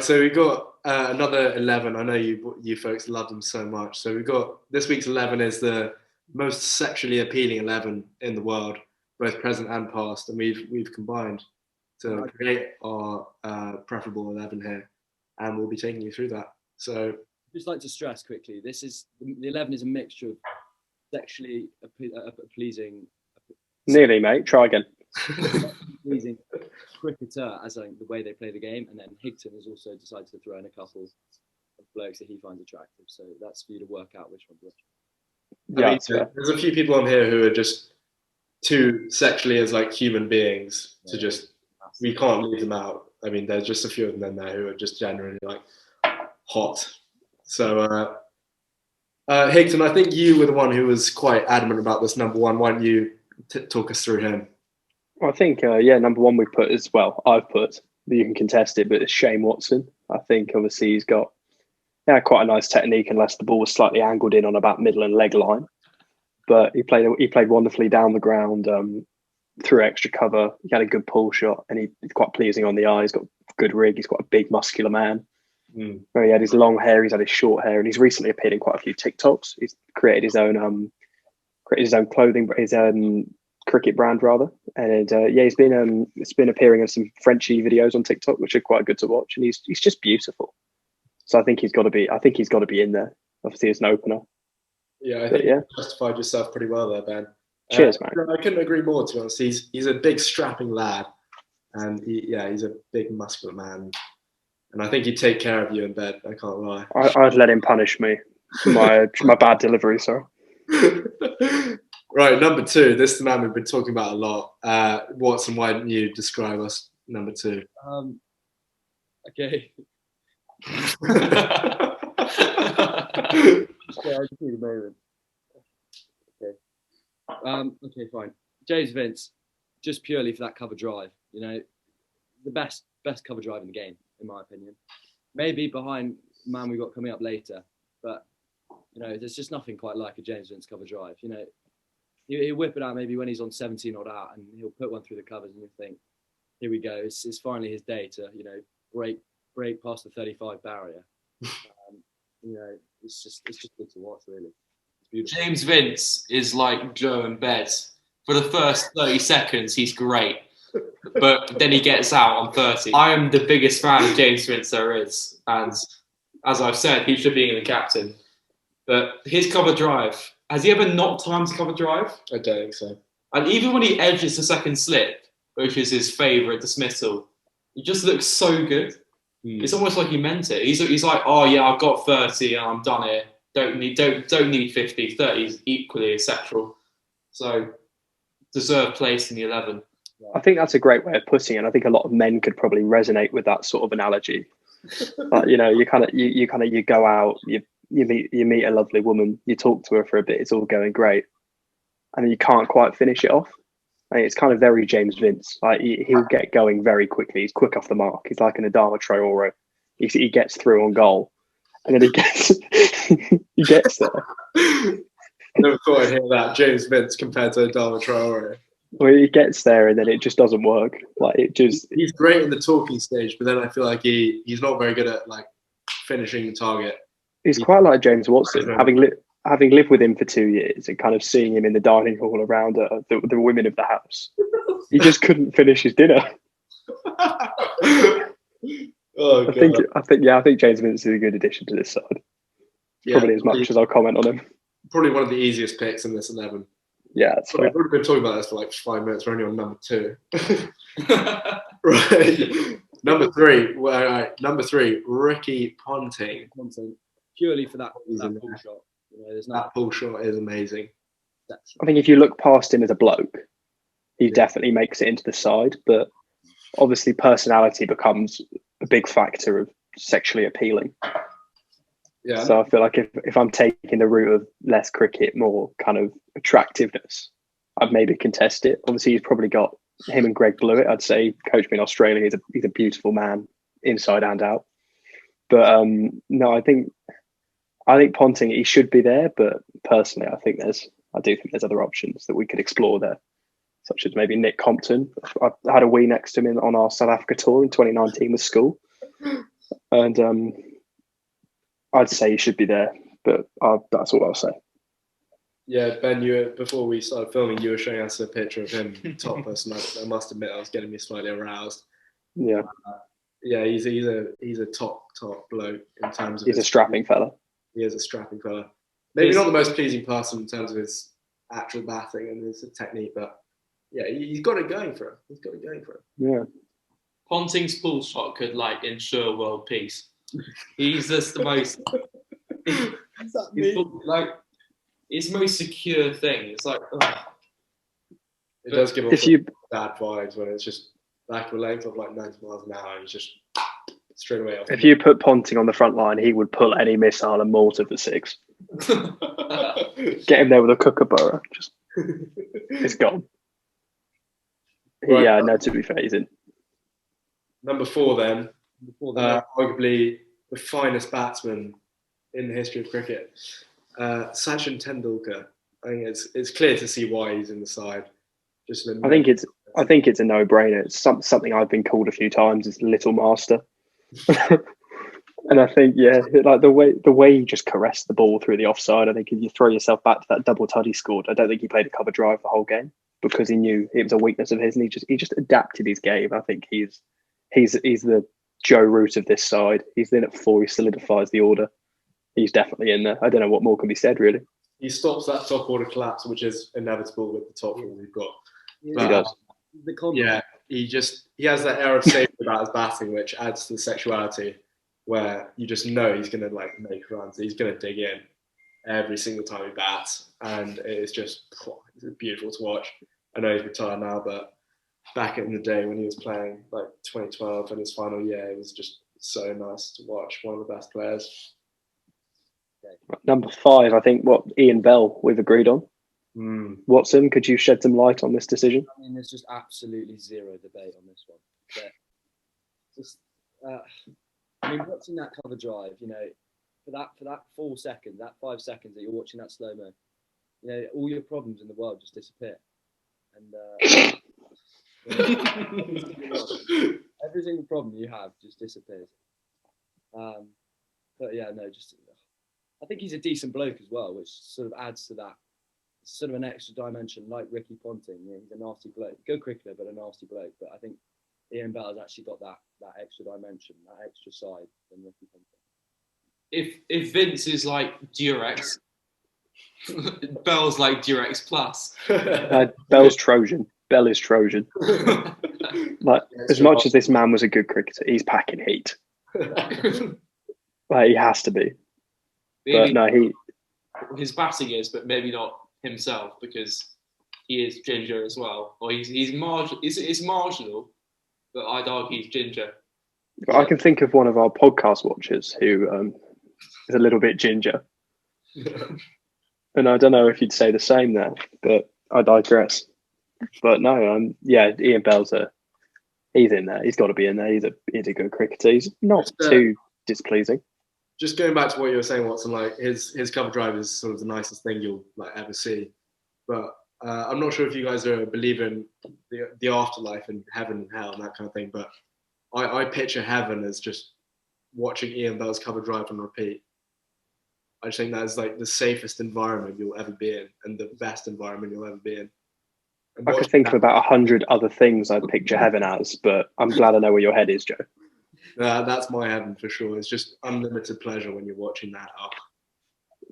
so we got another 11. I know you folks love them so much. So we've got this week's 11 is the most sexually appealing 11 in the world, both present and past, and we've combined to create our preferable 11 here, and we'll be taking you through that. So, just like to stress quickly, this is the 11 is a mixture of sexually pleasing. Nearly, mate. Try again. Pleasing cricketer, as like the way they play the game, and then Higton has also decided to throw in a couple of blokes that he finds attractive. So that's for you to work out which one's which. Yeah, there's a few people on here who are just too sexually as like human beings to just. We can't leave them out. I mean, there's just a few of them in there who are just generally like hot. So, Higton, I think you were the one who was quite adamant about this number one. Why don't you talk us through him? Well, I think, number one we put as well. I've put, you can contest it, but it's Shane Watson. I think obviously he's got quite a nice technique, unless the ball was slightly angled in on about middle and leg line. But he played wonderfully down the ground. Through extra cover, he had a good pull shot, and he's quite pleasing on the eye. He's got good rig. He's quite a big, muscular man. Where he had his long hair, he's had his short hair, and he's recently appeared in quite a few TikToks. He's created his own clothing, his own cricket brand rather, and he's been appearing in some Frenchy videos on TikTok, which are quite good to watch, and he's just beautiful. So I think he's got to be in there. Obviously, as an opener. Yeah, I think you justified yourself pretty well there, Ben. Cheers, man. I couldn't agree more, to be honest. He's a big strapping lad, and he's a big muscular man, and I think he'd take care of you in bed. I can't lie. I'd let him punish me for my bad delivery, sorry. Right, number two. This is the man we've been talking about a lot. Watson, why don't you describe us number two? Okay. I just need a moment. Okay, fine. James Vince, just purely for that cover drive, the best cover drive in the game, in my opinion. Maybe behind the man we've got coming up later, but there's just nothing quite like a James Vince cover drive. He'll whip it out maybe when he's on 17 odd out, and he'll put one through the covers, and you'll think, here we go. It's finally his day to break past the 35 barrier. It's just good to watch, really. James Vince is like Joe and Bez. For the first 30 seconds, he's great. But then he gets out on 30. I am the biggest fan of James Vince there is. And as I've said, he should be the captain. But his cover drive, has he ever not timed cover drive? I don't think so. And even when he edges the second slip, which is his favourite dismissal, he just looks so good. It's almost like he meant it. He's like, oh yeah, I've got 30 and I'm done here. Don't need 50. 30 is equally essential. So deserved place in the 11. I think that's a great way of putting it. I think a lot of men could probably resonate with that sort of analogy. But, you go out, you meet a lovely woman, you talk to her for a bit, it's all going great, and then you can't quite finish it off. I mean, it's kind of very James Vince. Like he'll get going very quickly. He's quick off the mark. He's like an Adama Traore. He gets through on goal, and then he gets there. I never thought I'd hear that, James Vince compared to Adama Traore. Well, he gets there, and then it just doesn't work. He's great in the talking stage, but then I feel like he's not very good at like finishing the target. He's quite like James Watson, having lived with him for 2 years and kind of seeing him in the dining hall around the women of the house. He just couldn't finish his dinner. Oh, I think James Vince is a good addition to this side. Probably as much as I'll comment on him. Probably one of the easiest picks in this 11. Yeah, that's We've already been talking about this for like 5 minutes. We're only on number two. Right. Number three. Well, all right. Number three, Ricky Ponting. Purely for that pull shot. That pull shot is amazing. I think if you look past him as a bloke, he definitely makes it into the side. But obviously, personality becomes a big factor of sexually appealing. Yeah. So I feel like if I'm taking the route of less cricket, more kind of attractiveness, I'd maybe contest it. Obviously, he's probably got him and Greg Blewett. I'd say coached me in Australia. He's a beautiful man, inside and out. But no, I think Ponting, he should be there. But personally, I do think there's other options that we could explore there, such as maybe Nick Compton. I had a wee next to him on our South Africa tour in 2019 with school. And I'd say he should be there, but that's all I'll say. Yeah, Ben, before we started filming, you were showing us a picture of him topless, and I must admit I was getting me slightly aroused. Yeah, he's a top bloke in terms of. He's a strapping fella. He is a strapping fella. Maybe not the most pleasing person in terms of his actual batting and his technique, but yeah, he's got it going for him. Yeah. Ponting's pull shot could ensure world peace. He's just the most. His most secure thing. It's like. Ugh. It does give off bad vibes when it's just back with length of 90 miles an hour and he's just straight away off. If you put Ponting on the front line, he would pull any missile and more to the 6. Get him there with a kookaburra. Just it's gone. Right. Yeah, no, to be fair, he's in. Number 4 then. Arguably the finest batsman in the history of cricket. Sachin Tendulkar. I think it's clear to see why he's in the side. I think it's a no-brainer. It's something I've been called a few times. It's Little Master, and I think the way he just caressed the ball through the offside. I think if you throw yourself back to that double Tuddy scored, I don't think he played a cover drive the whole game because he knew it was a weakness of his, and he just adapted his game. I think he's the Joe Root of this side. He's in at 4. He solidifies the order. He's definitely in there. I don't know what more can be said, really. He stops that top order collapse, which is inevitable with the top four we've got. He does. Yeah, he has that air of safety about his batting, which adds to the sexuality, where you just know he's going to make runs. He's going to dig in every single time he bats, and it's just it's beautiful to watch. I know he's retired now, but back in the day when he was playing 2012 in his final year, it was just so nice to watch. One of the best players. Number 5, I think Ian Bell we've agreed on. Watson, could you shed some light on this decision? I mean, there's just absolutely zero debate on this one. But watching that cover drive, for that 4 seconds, that 5 seconds that you're watching that slow mo, all your problems in the world just disappear, and every single problem you have just disappears. But yeah, no, I think he's a decent bloke as well, which sort of adds to that. Sort of an extra dimension, like Ricky Ponting. He's a nasty bloke, good cricketer, but a nasty bloke. But I think Ian Bell has actually got that extra dimension, that extra side than Ricky Ponting. If Vince is like Durex, Bell's like Durex Plus. Bell's Trojan. Bell is Trojan. As much as this man was a good cricketer, he's packing heat. He has to be. Maybe but no, his batting is, but maybe not himself, because he is ginger as well, or he's marginal, but I'd argue he's ginger. I can think of one of our podcast watchers who is a little bit ginger, and I don't know if you'd say the same there, but I digress. But no, Ian Bell's he's in there. He's got to be in there. He's a good cricketer. He's not too displeasing. Just going back to what you were saying, Watson, his cover drive is sort of the nicest thing you'll ever see. But I'm not sure if you guys are a believer in the afterlife and heaven and hell and that kind of thing. But I picture heaven as just watching Ian Bell's cover drive on repeat. I just think that is the safest environment you'll ever be in, and the best environment you'll ever be in. I could think of about 100 other things I'd picture heaven as, but I'm glad I know where your head is, Joe. That's my heaven for sure. It's just unlimited pleasure when you're watching that.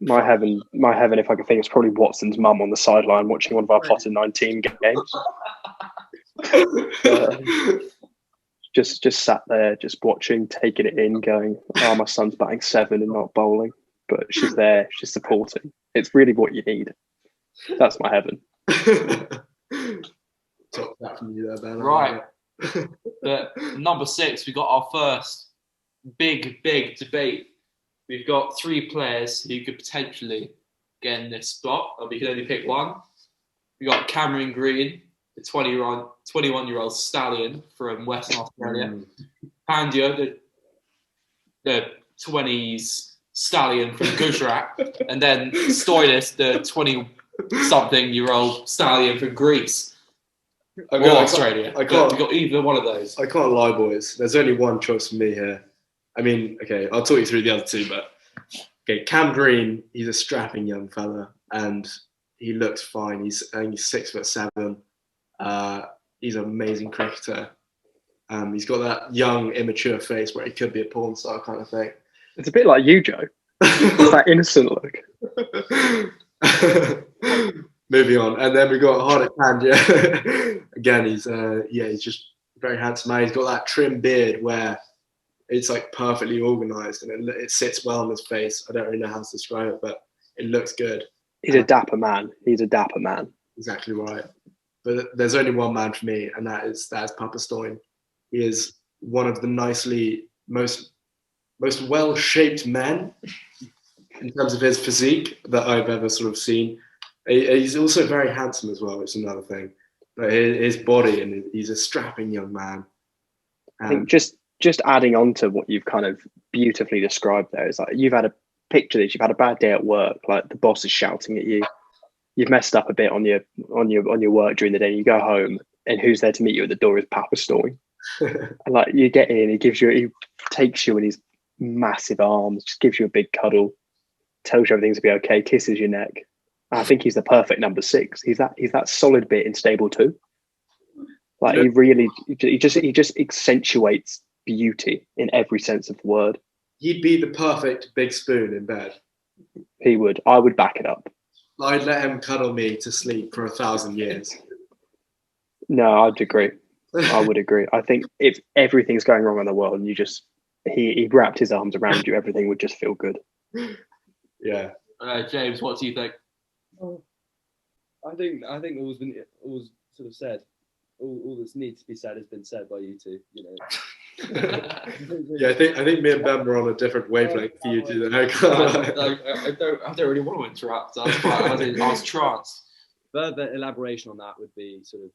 My heaven, if I could think, it's probably Watson's mum on the sideline watching one of our Potter 19 games. Just sat there, just watching, taking it in, going, "Oh, my son's batting 7 and not bowling," but she's there, she's supporting. It's really what you need. That's my heaven. Top that from you there, Ben. Right. But number 6, we got our first big debate. We've got 3 players who could potentially get in this spot, but we can only pick one. We got Cameron Green, the 21-year-old stallion from Western Australia. Pandya, the 20s stallion from Gujarat. And then Stoinis, the 20-something-year-old stallion from Greece. Australia. We've got either one of those. I can't lie, boys. There's only one choice for me here. I mean, okay, I'll talk you through the other two, but okay, Cam Green, he's a strapping young fella, and he looks fine. I think he's 6'7". He's an amazing cricketer. He's got that young, immature face where he could be a porn star kind of thing. It's a bit like you, Joe. It's that innocent look. Moving on, and then we got Hardik Pandya. Again, he's just very handsome man. He's got that trim beard where it's like perfectly organised and it sits well on his face. I don't really know how to describe it, but it looks good. He's a dapper man. Exactly right. But there's only one man for me, and that is Papa Stoyne. He is one of the most well-shaped men in terms of his physique that I've ever sort of seen. He's also very handsome as well, which is another thing. But his body, and he's a strapping young man. I think just adding on to what you've kind of beautifully described there is like you've had a picture this. You've had a bad day at work. Like the boss is shouting at you. You've messed up a bit on your work during the day. You go home, and who's there to meet you at the door is Papa Stoyne. And like you get in, he takes you in his massive arms, just gives you a big cuddle, tells you everything's gonna be okay, kisses your neck. I think he's the perfect number 6. He's that solid bit in stable 2. Like he just accentuates beauty in every sense of the word. He'd be the perfect big spoon in bed. He would. I would back it up. I'd let him cuddle me to sleep for 1,000 years. No, I'd agree. I would agree. I think if everything's going wrong in the world and he wrapped his arms around you, everything would just feel good. Yeah. James, what do you think? I think all's sort of said. All that needs to be said has been said by you two. You know. Yeah, I think me and Ben were on a different wavelength for you two. I don't really want to interrupt. I was tranced. Further elaboration on that would be sort of,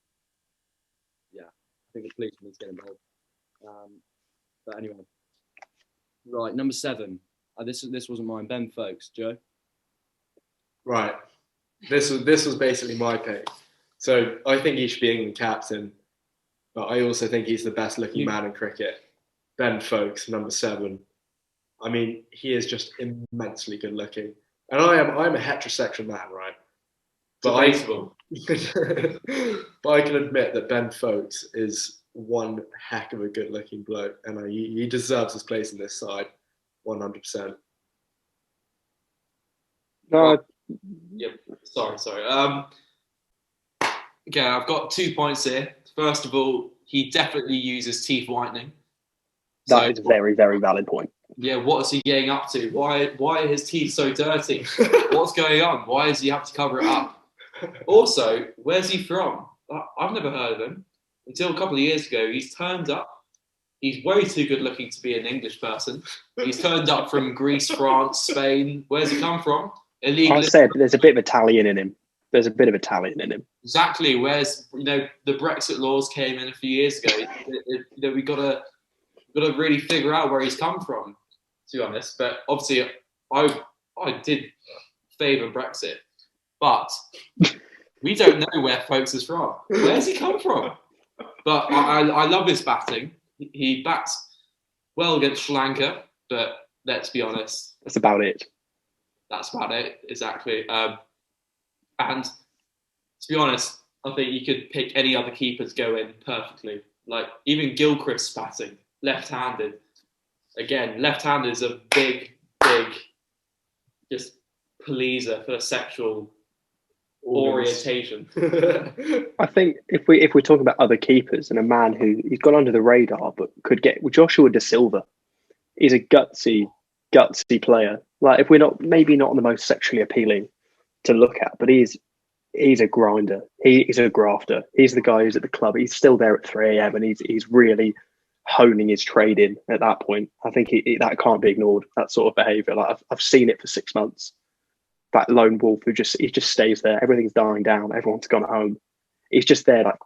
I think the police need to get involved. But anyway, right, number 7. This wasn't mine. Ben Folkes, Joe. Right, this was basically my pick. So I think he should be England captain, but I also think he's the best looking man in cricket. Ben Folkes, number 7. I mean, he is just immensely good looking, and I'm a heterosexual man, right? But I can admit that Ben Folkes is one heck of a good looking bloke, and he deserves his place in this side, 100%. No. Yep. Sorry. Okay, I've got 2 points here. First of all, he definitely uses teeth whitening. That is a very, very valid point. Yeah, what is he getting up to? Why are his teeth so dirty? What's going on? Why does he have to cover it up? Also, where's he from? I've never heard of him. Until a couple of years ago, he's turned up. He's way too good looking to be an English person. He's turned up from Greece, France, Spain. Where's he come from? Illegal. I said there's a bit of Italian in him. Exactly. Where's the Brexit laws came in a few years ago. We got to really figure out where he's come from, to be honest. But obviously, I did favour Brexit, but we don't know where Folkes is from. Where's he come from? But I love his batting. He bats well against Sri Lanka, but let's be honest. That's about it. Exactly. And to be honest, I think you could pick any other keeper to go in perfectly. Like even Gilchrist's batting, left-handed. Again, left-handed is a big, just pleaser for sexual orientation. I think if we're talking about other keepers and a man who he's gone under the radar but could get Joshua De Silva. He's a gutsy player. Like if we're not the most sexually appealing to look at, but he's a grinder. He's a grafter. He's the guy who's at the club. He's still there at 3 a.m. and he's really honing his trade in at that point. I think that can't be ignored. That sort of behaviour. Like I've seen it for 6 months. That lone wolf who just stays there. Everything's dying down. Everyone's gone home. He's just there, like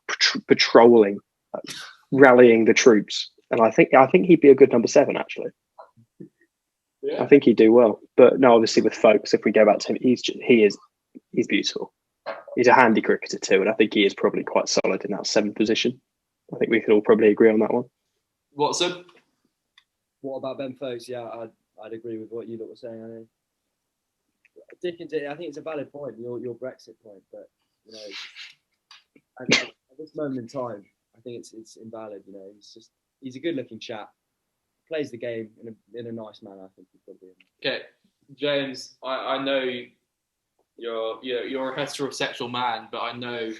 patrolling, like, rallying the troops. And I think he'd be a good number 7 actually. Yeah. I think he'd do well. But no, obviously with Folkes, if we go back to him, he's beautiful. He's a handy cricketer too, and I think he is probably quite solid in that 7th position. I think we could all probably agree on that one. What's up? What about Ben Folks? Yeah, I'd agree with what you lot were saying. I think Dickens, I think it's a valid point, your Brexit point, but you know, at this moment in time, I think it's invalid. You know, he's a good-looking chap, plays the game in a nice manner. I think he's probably. Okay, James, I know you're a heterosexual man, but I know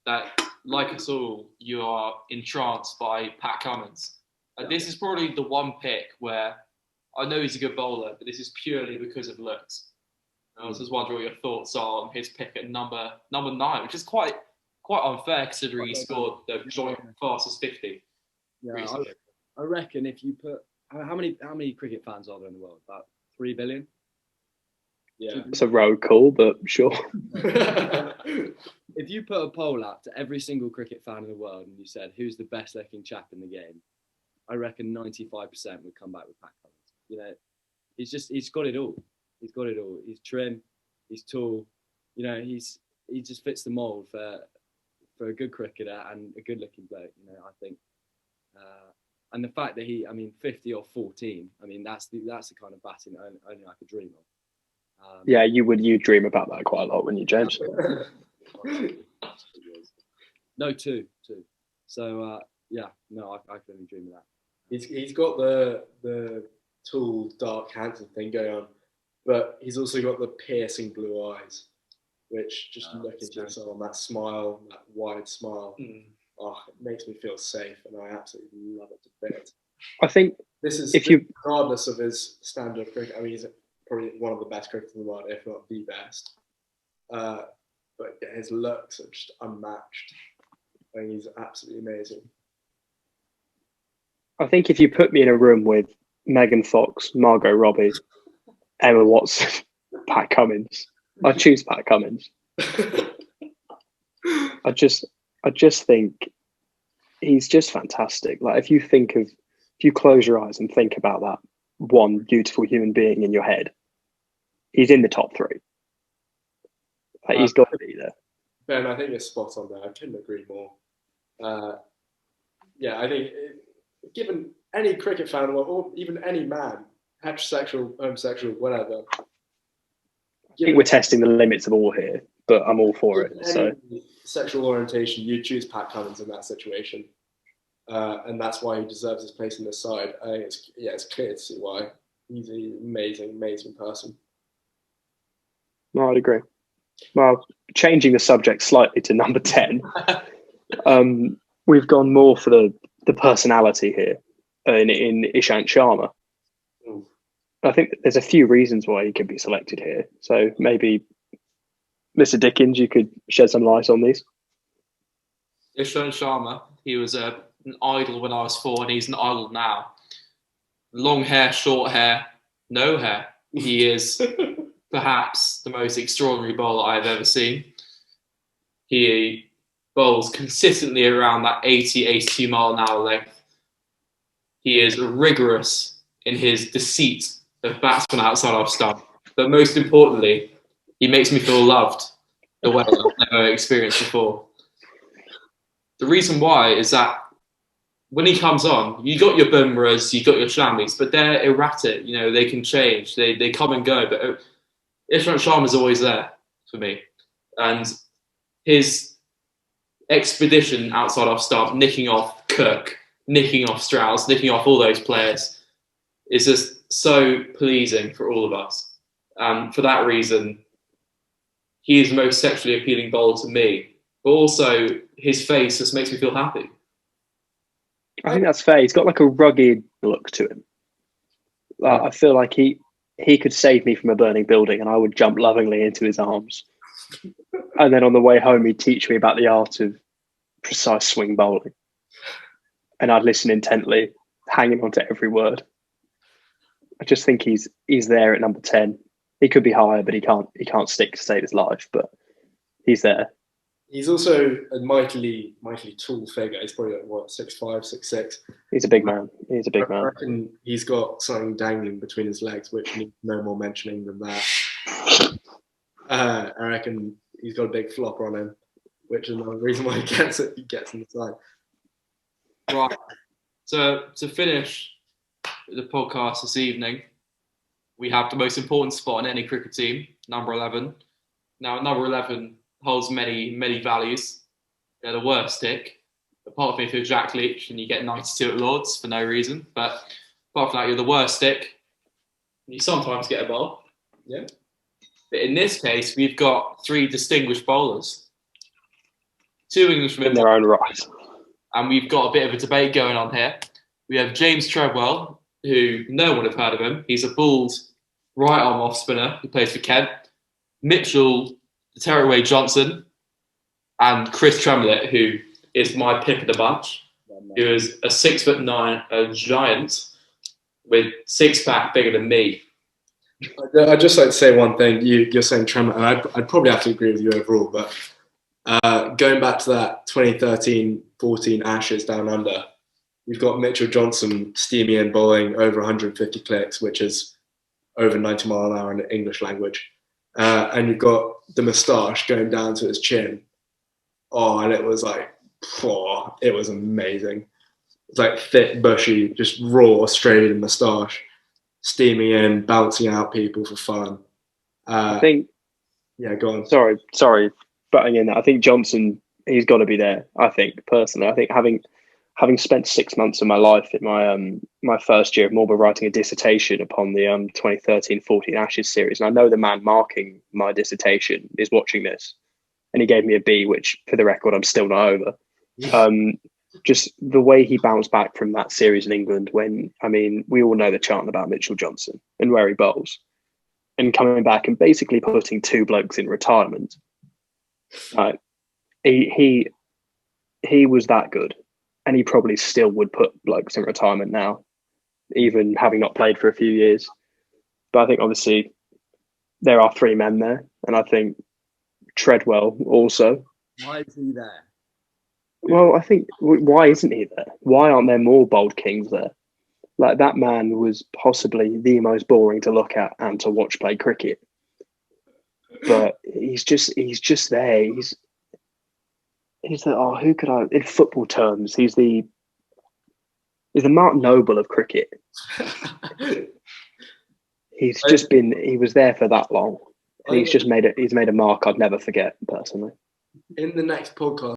that, like us all, you are entranced by Pat Cummins. This is probably the one pick where I know he's a good bowler, but this is purely because of looks. I was just wondering what your thoughts are on his pick at number 9, which is quite unfair considering he scored the joint fastest 50 recently. I reckon if you put how many cricket fans are there in the world? About 3 billion. Yeah, it's a road call, but sure. If you put a poll out to every single cricket fan in the world and you said who's the best looking chap in the game, I reckon 95% would come back with Pat Cummins. You know, he's got it all. He's got it all. He's trim, he's tall. You know, he just fits the mould for a good cricketer and a good looking bloke. You know, I think. And the fact that 50 or 14, I mean, that's the kind of batting only I could dream of. Yeah, you dream about that quite a lot, wouldn't you, James? No, two. So yeah, no, I can only dream of that. He's got the tall, dark, handsome thing going on, but he's also got the piercing blue eyes, which just look into yourself, that smile, that wide smile. Oh, it makes me feel safe, and I absolutely love it to bits. I think this is regardless of his standard of cricket. I mean, he's probably one of the best cricketers in the world, if not the best. But yeah, his looks are just unmatched. I think he's absolutely amazing. I think if you put me in a room with Megan Fox, Margot Robbie, Emma Watson, Pat Cummins, I'd choose Pat Cummins. I just think he's just fantastic. Like if you close your eyes and think about that one beautiful human being in your head, he's in the top 3. Like, he's got to be there. Ben, I think you're spot on there. I couldn't agree more. Yeah, I think given any cricket fan or even any man, heterosexual, homosexual, whatever. I think we're testing the limits of all here, but I'm all for it. So sexual orientation, you choose Pat Cummins in that situation, and that's why he deserves his place in this side. I think it's clear to see why. He's an amazing, amazing person. No, I'd agree. Well, changing the subject slightly to number 10, we've gone more for the personality here in Ishant Sharma. I think there's a few reasons why he could be selected here. So maybe, Mr. Dickens, you could shed some light on these. Ishant Sharma, he was an idol when I was 4 and he's an idol now. Long hair, short hair, no hair. He is perhaps the most extraordinary bowler I've ever seen. He bowls consistently around that 80, 82 mile an hour length. He is rigorous in his deceit of batsmen outside off stump. But most importantly, he makes me feel loved the way I've never experienced before. The reason why is that when he comes on, you got your Bumrahs, you got your Shambis, but they're erratic. You know, they can change. They come and go. But Ishant Sharma is always there for me. And his expedition outside off stump, nicking off Cook, nicking off Strauss, nicking off all those players, is just so pleasing for all of us. And for that reason, he is the most sexually appealing bowler to me. But also, his face just makes me feel happy. I think that's fair. He's got like a rugged look to him. I feel like he could save me from a burning building and I would jump lovingly into his arms. And then on the way home, he'd teach me about the art of precise swing bowling. And I'd listen intently, hanging on to every word. I just think he's there at number 10. He could be higher, but he can't stick to save his life. But he's there. He's also a mightily tall figure. He's probably like, 6'5", 6'6". He's a big man. I reckon he's got something dangling between his legs, which needs no more mentioning than that. I reckon he's got a big flopper on him, which is another reason why he gets in the side. Right. So to finish the podcast this evening, we have the most important spot in any cricket team, number 11. Now, number 11 holds many, many values. They're the worst stick. Apart from if you're Jack Leach and you get 92 at Lords for no reason. But apart from that, you're the worst stick. You sometimes get a bowl. Yeah. But in this case, we've got 3 distinguished bowlers. 2 Englishmen. In their own right. And we've got a bit of a debate going on here. We have James Treadwell, who no one have heard of him. He's a bald right arm off spinner who plays for Kent. Mitchell Terraway Johnson and Chris Tremlett, who is my pick of the bunch, who is a 6'9", a giant with 6-pack bigger than me. I'd just like to say one thing. You're saying Tremlett, and I'd probably have to agree with you overall, but going back to that 2013-14 Ashes down under, you've got Mitchell Johnson steaming in bowling over 150 clicks, which is over 90 mile an hour in the English language. And you've got the moustache going down to his chin. Oh, and it was like, it was amazing. It's like thick, bushy, just raw Australian moustache, steaming in, bouncing out people for fun. I think. Yeah, go on. Sorry, butting in. I think Johnson, he's got to be there. I think personally, I think having spent 6 months of my life in my first year of Marlborough writing a dissertation upon the 2013-14 Ashes series, and I know the man marking my dissertation is watching this, and he gave me a B, which for the record I'm still not over. Just the way he bounced back from that series in England, when, I mean, we all know the chant about Mitchell Johnson and where he bowls, and coming back and basically putting 2 blokes in retirement. He was that good, and he probably still would put blokes in retirement now, even having not played for a few years. But I think obviously there are 3 men there, and I think Treadwell also. Why is he there? Well, I think, why isn't he there? Why aren't there more bold kings there? Like, that man was possibly the most boring to look at and to watch play cricket. But he's just there. He's the, who could I, in football terms, he's the Mark Noble of cricket. He was there for that long. And he's made a mark I'd never forget, personally. In the next podcast,